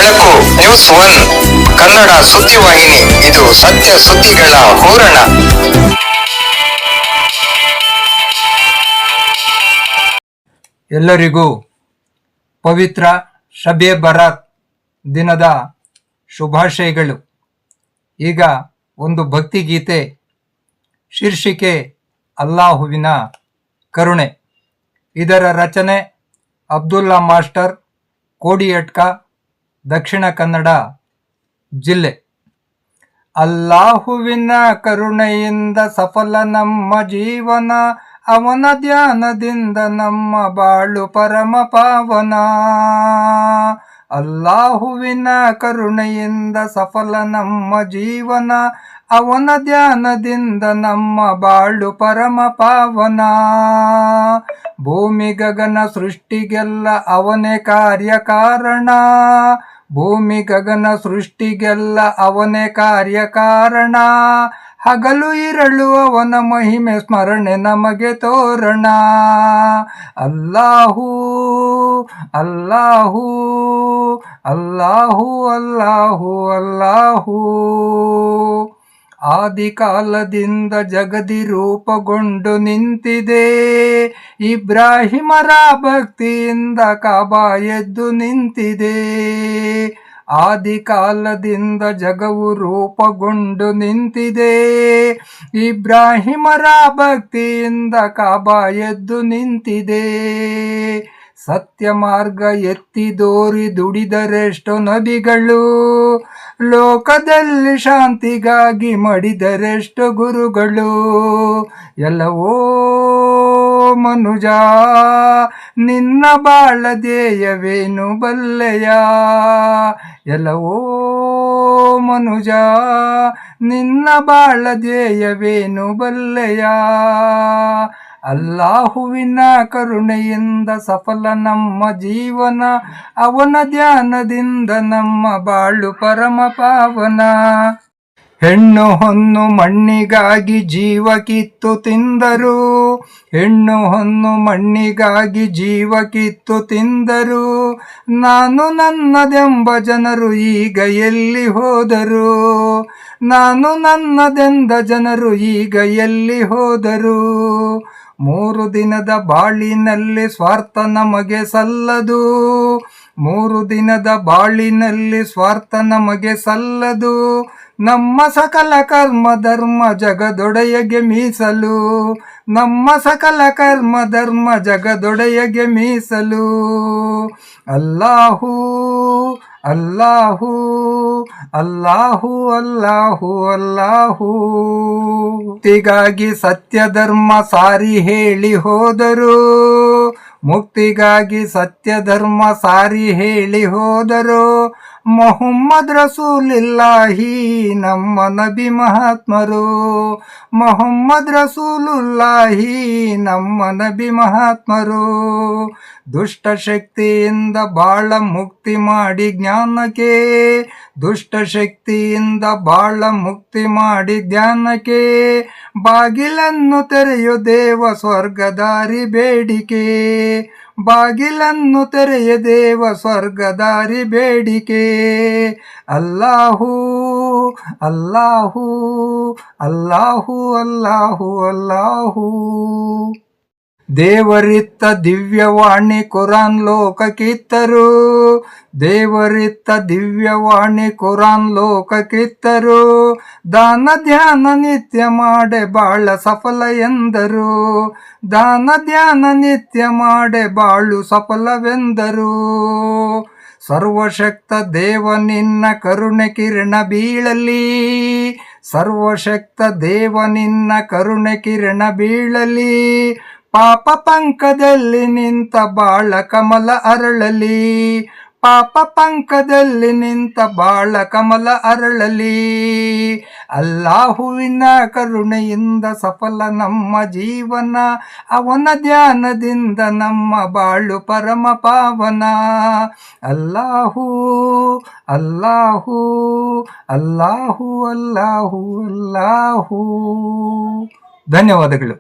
ಬೆಳಕು news one Kannada ಸುದ್ದಿವಾಹಿನಿ. ಇದು ಸತ್ಯ ಸುದ್ದಿಗಳ ಹೂರಣ. ಎಲ್ಲರಿಗೂ ಪವಿತ್ರ ಶಬೆ ಬರಾತ್ ದಿನದ ಶುಭಾಶಯಗಳು. ಈಗ ಒಂದು ಭಕ್ತಿಗೀತೆ, ಶೀರ್ಷಿಕೆ ಅಲ್ಲಾಹುವಿನ ಕರುಣೆ. ಇದರ ರಚನೆ ಅಬ್ದುಲ್ಲಾ ಮಾಸ್ಟರ್, ಕೋಡಿಯಟ್ಕ, ದಕ್ಷಿಣ ಕನ್ನಡ ಜಿಲ್ಲೆ. ಅಲ್ಲಾಹುವಿನ ಕರುಣೆಯಿಂದ ಸಫಲ ನಮ್ಮ ಜೀವನ, ಅವನ ಧ್ಯಾನದಿಂದ ನಮ್ಮ ಬಾಳು ಪರಮ ಪಾವನ. ಅಲ್ಲಾಹುವಿನ ಕರುಣೆಯಿಂದ ಸಫಲ ನಮ್ಮ ಜೀವನ, ಅವನ ಧ್ಯಾನದಿಂದ ನಮ್ಮ ಬಾಳು ಪರಮ ಪಾವನ. ಭೂಮಿ ಗಗನ ಸೃಷ್ಟಿಗೆಲ್ಲ ಅವನೇ ಕಾರ್ಯಕಾರಣ, ಭೂಮಿ ಗಗನ ಸೃಷ್ಟಿಗೆಲ್ಲ ಅವನೇ ಕಾರ್ಯಕಾರಣ. ಹಗಲು ಇರಳು ಅವನ ಮಹಿಮೆ ಸ್ಮರಣೆ ನಮಗೆ ತೋರಣ. ಅಲ್ಲಾಹು ಅಲ್ಲಾಹು ಅಲ್ಲಾಹು ಅಲ್ಲಾಹು ಅಲ್ಲಾಹು. ಆದಿಕಾಲದಿಂದ ಜಗದಿ ರೂಪುಗೊಂಡು ನಿಂತಿದೆ, ಇಬ್ರಾಹಿಮರ ಭಕ್ತಿಯಿಂದ ಕಾಬಾ ಎದ್ದು ನಿಂತಿದೆ. ಆದಿಕಾಲದಿಂದ ಜಗವು ರೂಪುಗೊಂಡು ನಿಂತಿದೆ, ಇಬ್ರಾಹಿಮರ ಭಕ್ತಿಯಿಂದ ಕಾಬಾ ಎದ್ದು ನಿಂತಿದೆ. ಸತ್ಯ ಮಾರ್ಗ ಎತ್ತಿದೋರಿ ದುಡಿದರೆಷ್ಟು ನಬಿಗಳು, ಲೋಕದಲ್ಲಿ ಶಾಂತಿಗಾಗಿ ಮಡಿದರೆಷ್ಟು ಗುರುಗಳು. ಎಲ್ಲವೋ ಮನುಜ ನಿನ್ನ ಬಾಳ ಧ್ಯೇಯವೇನು ಬಲ್ಲೆಯ, ಎಲ್ಲವೋ ಮನುಜ ನಿನ್ನ ಬಾಳ ಧ್ಯೇಯವೇನು ಬಲ್ಲೆಯ. ಅಲ್ಲಾಹುವಿನ ಕರುಣೆಯಿಂದ ಸಫಲ ನಮ್ಮ ಜೀವನ, ಅವನ ಧ್ಯಾನದಿಂದ ನಮ್ಮ ಬಾಳು ಪರಮ ಪಾವನ. ಹೆಣ್ಣು ಹೊನ್ನು ಮಣ್ಣಿಗಾಗಿ ಜೀವ ಕಿತ್ತು ತಿಂದರು, ಹೆಣ್ಣು ಹೊನ್ನು ಮಣ್ಣಿಗಾಗಿ ಜೀವ ಕಿತ್ತು ತಿಂದರು. ನಾನು ನನ್ನದೆಂಬ ಜನರು ಈಗ ಎಲ್ಲಿ ಹೋದರು, ನಾನು ನನ್ನದೆಂದ ಜನರು ಈಗ ಎಲ್ಲಿ ಹೋದರು. 3 ದಿನದ ಬಾಳಿನಲ್ಲಿ ಸ್ವಾರ್ಥ ನಮಗೆ ಸಲ್ಲದು, 3 ದಿನದ ಬಾಳಿನಲ್ಲಿ ಸ್ವಾರ್ಥ ನಮಗೆ ಸಲ್ಲದು. ನಮ್ಮ ಸಕಲ ಕರ್ಮ ಧರ್ಮ ಜಗದೊಡೆಯಗೆ ಮೀಸಲು, ನಮ್ಮ ಸಕಲ ಕರ್ಮ ಧರ್ಮ ಜಗದೊಡೆಯಗೆ ಮೀಸಲು. ಅಲ್ಲಾಹು ಅಲ್ಲಾಹು ಅಲ್ಲಾಹು ಅಲ್ಲಾಹು ಅಲ್ಲಾಹು. ಮುಕ್ತಿಗಾಗಿ ಸತ್ಯ ಧರ್ಮ ಸಾರಿ ಹೇಳಿ ಹೋದರು, ಮುಕ್ತಿಗಾಗಿ ಸತ್ಯ ಧರ್ಮ ಸಾರಿ ಹೇಳಿ ಹೋದರು. ಮೊಹಮ್ಮದ್ ರಸೂಲುಲ್ಲಾಹಿ ನಮ್ಮ ನಬಿ ಮಹಾತ್ಮರು, ಮೊಹಮ್ಮದ್ ರಸೂಲುಲ್ಲಾಹಿ ನಮ್ಮ ನಬಿ ಮಹಾತ್ಮರು. ದುಷ್ಟ ಶಕ್ತಿಯಿಂದ ಬಾಳ ಮುಕ್ತಿ ಮಾಡಿ ಜ್ಞಾನಕ್ಕೆ, ದುಷ್ಟ ಶಕ್ತಿಯಿಂದ ಬಾಳ ಮುಕ್ತಿ ಮಾಡಿ ಧ್ಯಾನಕ್ಕೆ. ಬಾಗಿಲನ್ನು ತೆರೆಯೋ ದೇವ ಸ್ವರ್ಗದಾರಿ ಬೇಡಿಕೆ, ಬಾಗಿಲನ್ನು ತೆರೆಯ ದೇವ ಸ್ವರ್ಗದಾರಿ ಬೇಡಿಕೆ. ಅಲ್ಲಾಹು ಅಲ್ಲಾಹು ಅಲ್ಲಾಹು ಅಲ್ಲಾಹು ಅಲ್ಲಾಹು. ದೇವರಿತ್ತ ದಿವ್ಯವಾಣಿ ಕುರಾನ್ ಲೋಕಕ್ಕಿತ್ತರು, ದೇವರಿತ್ತ ದಿವ್ಯವಾಣಿ ಕುರಾನ್ ಲೋಕಕ್ಕಿತ್ತರು. ದಾನ ಧ್ಯಾನ ನಿತ್ಯ ಮಾಡೆ ಬಾಳ ಸಫಲ ಎಂದರು, ದಾನ ಧ್ಯಾನ ನಿತ್ಯ ಮಾಡೆ ಬಾಳು ಸಫಲವೆಂದರು. ಸರ್ವಶಕ್ತ ದೇವ ನಿನ್ನ ಕರುಣೆ ಕಿರಣ ಬೀಳಲಿ, ಸರ್ವಶಕ್ತ ದೇವ ನಿನ್ನ ಕರುಣೆ ಕಿರಣ ಬೀಳಲಿ. ಪಾಪ ಪಂಕದಲ್ಲಿ ನಿಂತ ಬಾಳ ಕಮಲ ಅರಳಲಿ, ಪಾಪ ಪಂಕದಲ್ಲಿ ನಿಂತ ಬಾಳ ಕಮಲ ಅರಳಲಿ. ಅಲ್ಲಾಹುವಿನ ಕರುಣೆಯಿಂದ ಸಫಲ ನಮ್ಮ ಜೀವನ, ಅವನ ಧ್ಯಾನದಿಂದ ನಮ್ಮ ಬಾಳು ಪರಮ ಪಾವನ. ಅಲ್ಲಾಹು ಅಲ್ಲಾಹು ಅಲ್ಲಾಹು ಅಲ್ಲಾಹು ಅಲ್ಲಾಹು. ಧನ್ಯವಾದಗಳು.